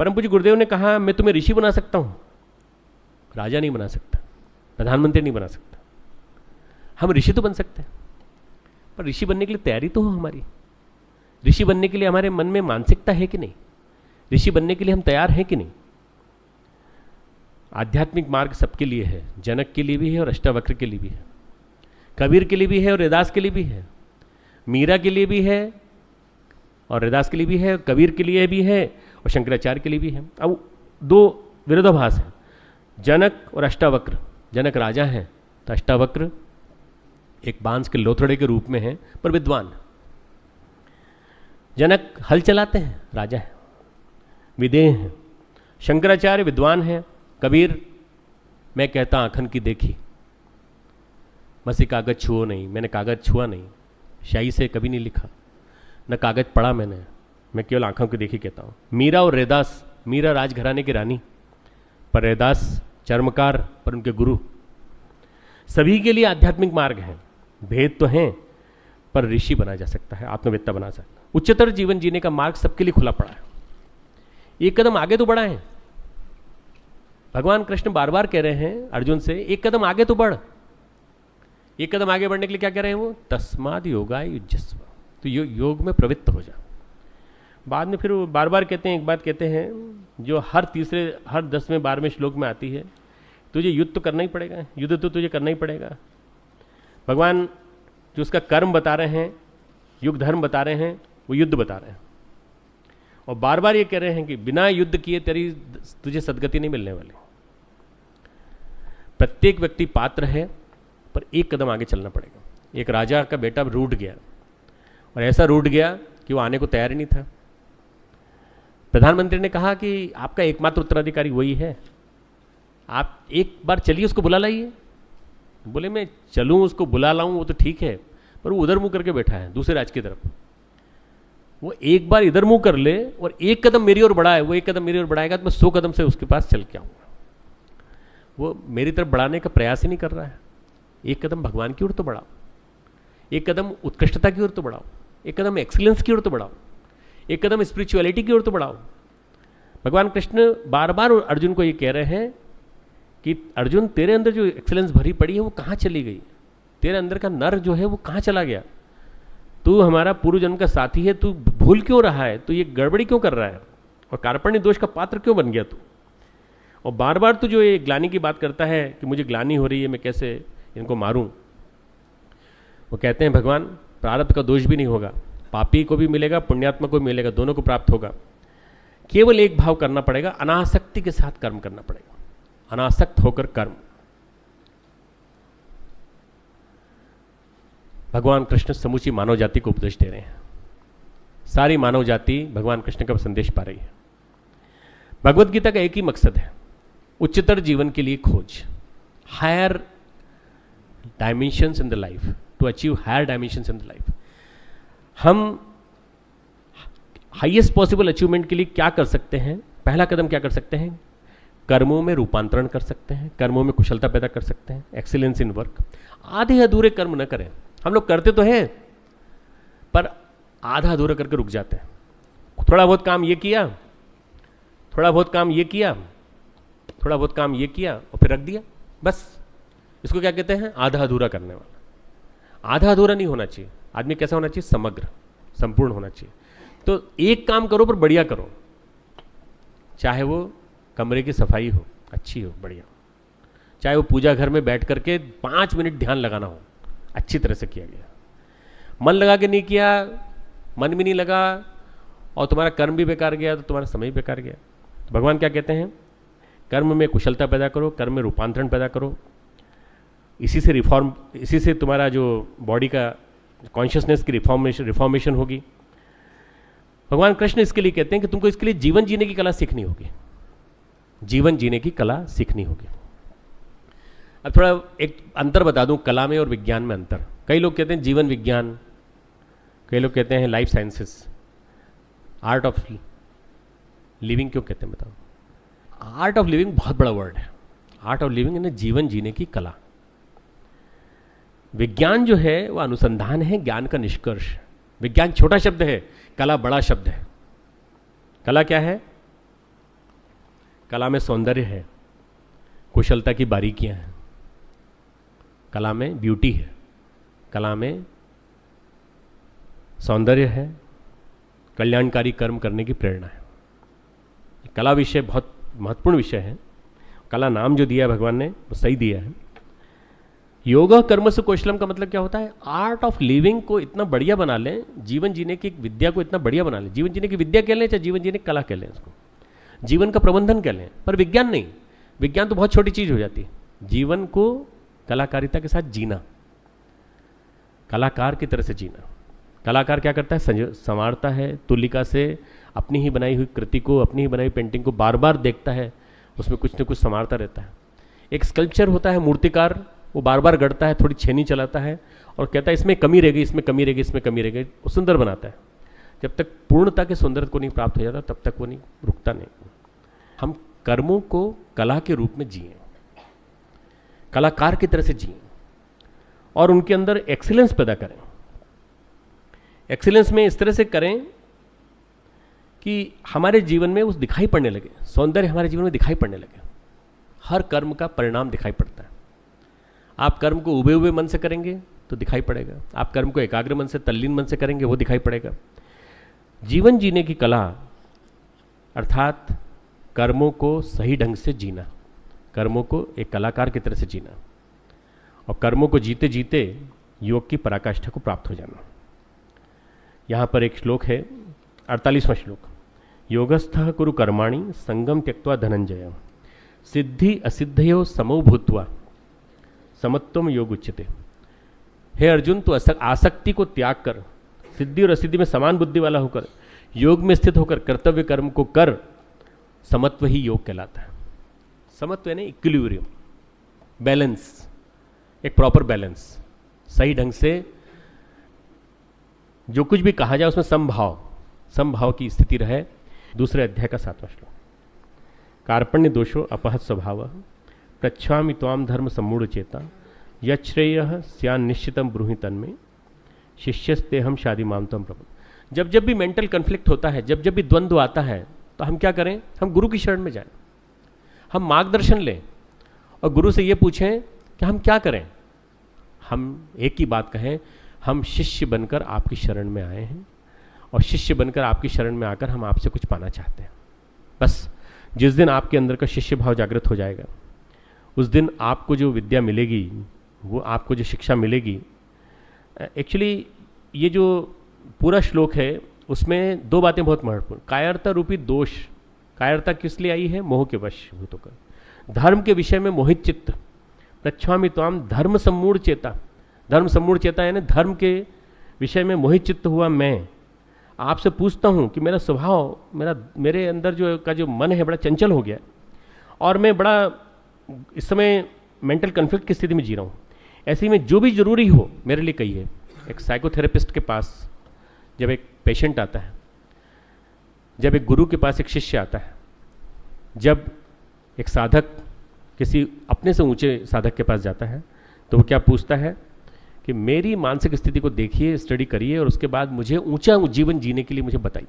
परम पूज्य गुरुदेव ने कहा मैं तुम्हें ऋषि बना सकता हूं, राजा नहीं बना सकता, प्रधानमंत्री नहीं बना सकता। हम ऋषि तो बन सकते हैं, पर ऋषि बनने के लिए तैयारी तो हो हमारी। ऋषि बनने के लिए हमारे मन में मानसिकता है कि नहीं? ऋषि बनने के लिए हम तैयार हैं कि नहीं? आध्यात्मिक मार्ग सबके लिए है, जनक के लिए भी है और अष्टावक्र के लिए भी है, कबीर के लिए भी है और रैदास के लिए भी है, मीरा के लिए भी है और रैदास के लिए भी है, कबीर के लिए भी है और शंकराचार्य के लिए भी है। अब दो विरोधाभास है, जनक और अष्टावक्र। जनक राजा हैं तो अष्टावक्र एक बांस के लोथड़े के रूप में है पर विद्वान। जनक हल चलाते हैं, राजा है, विदेह हैं। शंकराचार्य विद्वान हैं। कबीर मैं कहता आंखन की देखी, मसी कागज छुओ नहीं, मैंने कागज छुआ नहीं, शाही से कभी नहीं लिखा, न कागज पढ़ा मैंने, मैं केवल आंखों की देखी कहता हूँ। मीरा और रैदास, मीरा राजघराने की रानी पर रैदास चर्मकार पर उनके गुरु। सभी के लिए आध्यात्मिक मार्ग है, भेद तो हैं पर ऋषि बना जा सकता है, आत्मवेत्ता बना सकता है। उच्चतर जीवन जीने का मार्ग सबके लिए खुला पड़ा है। एक कदम आगे तो बढ़ा है। भगवान कृष्ण बार बार कह रहे हैं अर्जुन से, एक कदम आगे तो बढ़। एक कदम आगे बढ़ने के लिए क्या कह रहे हैं वो? तस्माद योगाय युज्यस्व, तो योग में प्रवृत्त हो जा। बाद में फिर वो बार बार कहते हैं, एक बात कहते हैं जो हर 10वें 12वें श्लोक में आती है, तुझे युद्ध तो करना ही पड़ेगा, युद्ध तो तुझे करना ही पड़ेगा। भगवान जो उसका कर्म बता रहे हैं, युग धर्म बता रहे हैं, वो युद्ध बता रहे हैं और बार बार ये कह रहे हैं कि बिना युद्ध किए तुझे सदगति नहीं मिलने वाली। प्रत्येक व्यक्ति पात्र है पर एक कदम आगे चलना पड़ेगा। एक राजा का बेटा रूठ गया और ऐसा रूठ गया कि वो आने को तैयार ही नहीं था। प्रधानमंत्री ने कहा कि आपका एकमात्र उत्तराधिकारी वही है, आप एक बार चलिए उसको बुला लाइए। बोले मैं चलूं उसको बुला लाऊं वो तो ठीक है, पर वो उधर मुंह करके बैठा है दूसरे राज्य की तरफ। वो एक बार इधर मुंह कर ले और एक कदम मेरी ओर बढ़ाए, वो एक कदम मेरी ओर बढ़ाएगा तो मैं 100 कदम से उसके पास चल के आऊंगा। वो मेरी तरफ बढ़ाने का प्रयास ही नहीं कर रहा है। एक कदम भगवान की ओर तो बढ़ाओ, एक कदम उत्कृष्टता की ओर तो बढ़ाओ, एक कदम एक्सीलेंस की ओर तो बढ़ाओ, एक कदम स्पिरिचुअलिटी की ओर तो बढ़ाओ। भगवान कृष्ण बार बार अर्जुन को ये कह रहे हैं कि अर्जुन तेरे अंदर जो एक्सीलेंस भरी पड़ी है वो कहाँ चली गई? तेरे अंदर का नर जो है वो कहाँ चला गया? तू हमारा पूर्व जन्म का साथी है, तू भूल क्यों रहा है? तू ये गड़बड़ी क्यों कर रहा है और कार्पण्य दोष का पात्र क्यों बन गया तू? और बार बार तू जो ये ग्लानि की बात करता है कि मुझे ग्लानि हो रही है, मैं कैसे इनको मारूं। वो कहते हैं भगवान प्रारब्ध का दोष भी नहीं होगा, पापी को भी मिलेगा, पुण्यात्मा को भी मिलेगा, दोनों को प्राप्त होगा। केवल एक भाव करना पड़ेगा, अनासक्ति के साथ कर्म करना पड़ेगा, अनासक्त होकर कर्म। भगवान कृष्ण समूची मानव जाति को उपदेश दे रहे हैं। सारी मानव जाति भगवान कृष्ण का संदेश पा रही है। भगवत गीता का एक ही मकसद है, उच्चतर जीवन के लिए खोज, higher dimensions in the life, to achieve higher dimensions in the life. हम हाईएस्ट पॉसिबल अचीवमेंट के लिए क्या कर सकते हैं? पहला कदम क्या कर सकते हैं? कर्मों में रूपांतरण कर सकते हैं, कर्मों में कुशलता पैदा कर सकते हैं, एक्सीलेंस इन वर्क। आधे अधूरे कर्म न करें। हम लोग करते तो हैं पर आधा अधूरा करके रुक जाते हैं। थोड़ा बहुत काम ये किया, थोड़ा बहुत काम ये किया, थोड़ा बहुत काम ये किया और फिर रख दिया, बस। इसको क्या कहते हैं? आधा अधूरा करने वाला। आधा अधूरा नहीं होना चाहिए। आदमी कैसा होना चाहिए? समग्र, संपूर्ण होना चाहिए। तो एक काम करो पर बढ़िया करो, चाहे वो कमरे की सफाई हो, अच्छी हो, बढ़िया, चाहे वो पूजा घर में बैठ करके 5 मिनट ध्यान लगाना हो, अच्छी तरह से किया गया। मन लगा के नहीं किया, मन भी नहीं लगा और तुम्हारा कर्म भी बेकार गया तो तुम्हारा समय भी बेकार गया। तो भगवान क्या कहते हैं? कर्म में कुशलता पैदा करो, कर्म में रूपांतरण पैदा करो। इसी से तुम्हारा जो बॉडी का कॉन्शियसनेस की रिफॉर्मेशन होगी। भगवान कृष्ण इसके लिए कहते हैं कि तुमको इसके लिए जीवन जीने की कला सीखनी होगी, जीवन जीने की कला सीखनी होगी। अब थोड़ा एक अंतर बता दूं कला में और विज्ञान में अंतर। कई लोग कहते हैं जीवन विज्ञान, कई लोग कहते हैं life sciences, art of living क्यों कहते हैं बताओ? आर्ट ऑफ लिविंग बहुत बड़ा वर्ड है। आर्ट ऑफ लिविंग यानी जीवन जीने की कला। विज्ञान जो है वह अनुसंधान है, ज्ञान का निष्कर्ष। विज्ञान छोटा शब्द है, कला बड़ा शब्द है। कला क्या है? कला में सौंदर्य है, कुशलता की बारीकियां हैं, कला में ब्यूटी है, कला में सौंदर्य है, कल्याणकारी कर्म करने की प्रेरणा है। कला विषय बहुत महत्वपूर्ण विषय है। कला नाम जो दिया है भगवान ने वो सही दिया है। योग कर्म से कौशलम का मतलब क्या होता है? आर्ट ऑफ लिविंग को इतना बढ़िया बना लें, जीवन जीने की विद्या को इतना बढ़िया बना लें। जीवन जीने की विद्या कह लें चाहे जीवन जीने की कला कह लें, उसको जीवन का प्रबंधन कह लें, पर विज्ञान नहीं। विज्ञान तो बहुत छोटी चीज हो जाती है। जीवन को कलाकारिता के साथ जीना, कलाकार की तरह से जीना। कलाकार क्या करता है? संवारता है, तुलिका से अपनी ही बनाई हुई कृति को, अपनी ही बनाई हुई पेंटिंग को बार बार देखता है, उसमें कुछ न कुछ संवारता रहता है। एक स्कल्पचर होता है, मूर्तिकार, वो बार बार गढ़ता है, थोड़ी छेनी चलाता है और कहता है इसमें कमी रह गई, इसमें कमी रह गई, इसमें कमी रह गई, वो सुंदर बनाता है। जब तक पूर्णता के सौंदर्य को नहीं प्राप्त हो जाता तब तक वो नहीं रुकता। नहीं, हम कर्मों को कला के रूप में जिए, कलाकार की तरह से जिए और उनके अंदर एक्सीलेंस पैदा करें। एक्सीलेंस में इस तरह से करें कि हमारे जीवन में उस दिखाई पड़ने लगे, सौंदर्य हमारे जीवन में दिखाई पड़ने लगे। हर कर्म का परिणाम दिखाई पड़ता है। आप कर्म को उबे हुए मन से करेंगे तो दिखाई पड़ेगा, आप कर्म को एकाग्र मन से, तल्लीन मन से करेंगे वो दिखाई पड़ेगा। जीवन जीने की कला अर्थात कर्मों को सही ढंग से जीना, कर्मों को एक कलाकार की तरह से जीना और कर्मों को जीते जीते योग की पराकाष्ठा को प्राप्त हो जाना। यहाँ पर एक श्लोक है, 48वां श्लोक, योगस्थः कुरु कर्माणि संगम त्यक्त्वा धनंजय सिद्धि असिद्धयो समो भूत्वा समत्वम योग उच्यते। हे अर्जुन, तो आसक्ति को त्याग कर, सिद्धि और असिद्धि में समान बुद्धि वाला होकर, योग में स्थित होकर कर्तव्य कर्म को कर, समत्व ही योग कहलाता है। समत्व यानी इक्विलिब्रियम, बैलेंस, एक प्रॉपर बैलेंस, सही ढंग से जो कुछ भी कहा जाए उसमें समभाव की स्थिति रहे। दूसरे अध्याय का 7वां श्लोक, कार्पण्य दोषो अपहत स्वभाव प्रच्छामि त्वाम धर्म सम्मूढ़ चेता यश्रेय स्यान निश्चितम ब्रूहि तन्मे शिष्यस्ते हम शादी मामतम प्रभु। जब जब भी मेंटल कन्फ्लिक्ट होता है, जब जब भी द्वंद्व आता है, तो हम क्या करें? हम गुरु की शरण में जाएं, हम मार्गदर्शन लें और गुरु से ये पूछें कि हम क्या करें। हम एक ही बात कहें, हम शिष्य बनकर आपकी शरण में आए हैं और शिष्य बनकर आपकी शरण में आकर हम आपसे कुछ पाना चाहते हैं। बस जिस दिन आपके अंदर का शिष्य भाव जागृत हो जाएगा, उस दिन आपको जो विद्या मिलेगी, वो आपको जो शिक्षा मिलेगी। एक्चुअली ये जो पूरा श्लोक है उसमें दो बातें बहुत महत्वपूर्ण। कायरता रूपी दोष, कायरता किस लिए आई है? मोह के वश होकर, धर्म के विषय में मोहित चित्त, प्रच्छामि त्वाम धर्म सम्मूढ़ चेता। धर्म सम्मूढ़ चेता यानी धर्म के विषय में मोहित चित्त हुआ मैं आपसे पूछता हूँ कि मेरा स्वभाव, मेरे अंदर जो मन है बड़ा चंचल हो गया और मैं बड़ा इस समय मेंटल कन्फ्लिक्ट की स्थिति में जी रहा हूँ। ऐसे में जो भी जरूरी हो मेरे लिए कहिए। एक साइकोथेरेपिस्ट के पास जब एक पेशेंट आता है, जब एक गुरु के पास एक शिष्य आता है, जब एक साधक किसी अपने से ऊंचे साधक के पास जाता है, तो वो क्या पूछता है कि मेरी मानसिक स्थिति को देखिए, स्टडी करिए और उसके बाद मुझे ऊंचा जीवन जीने के लिए मुझे बताइए।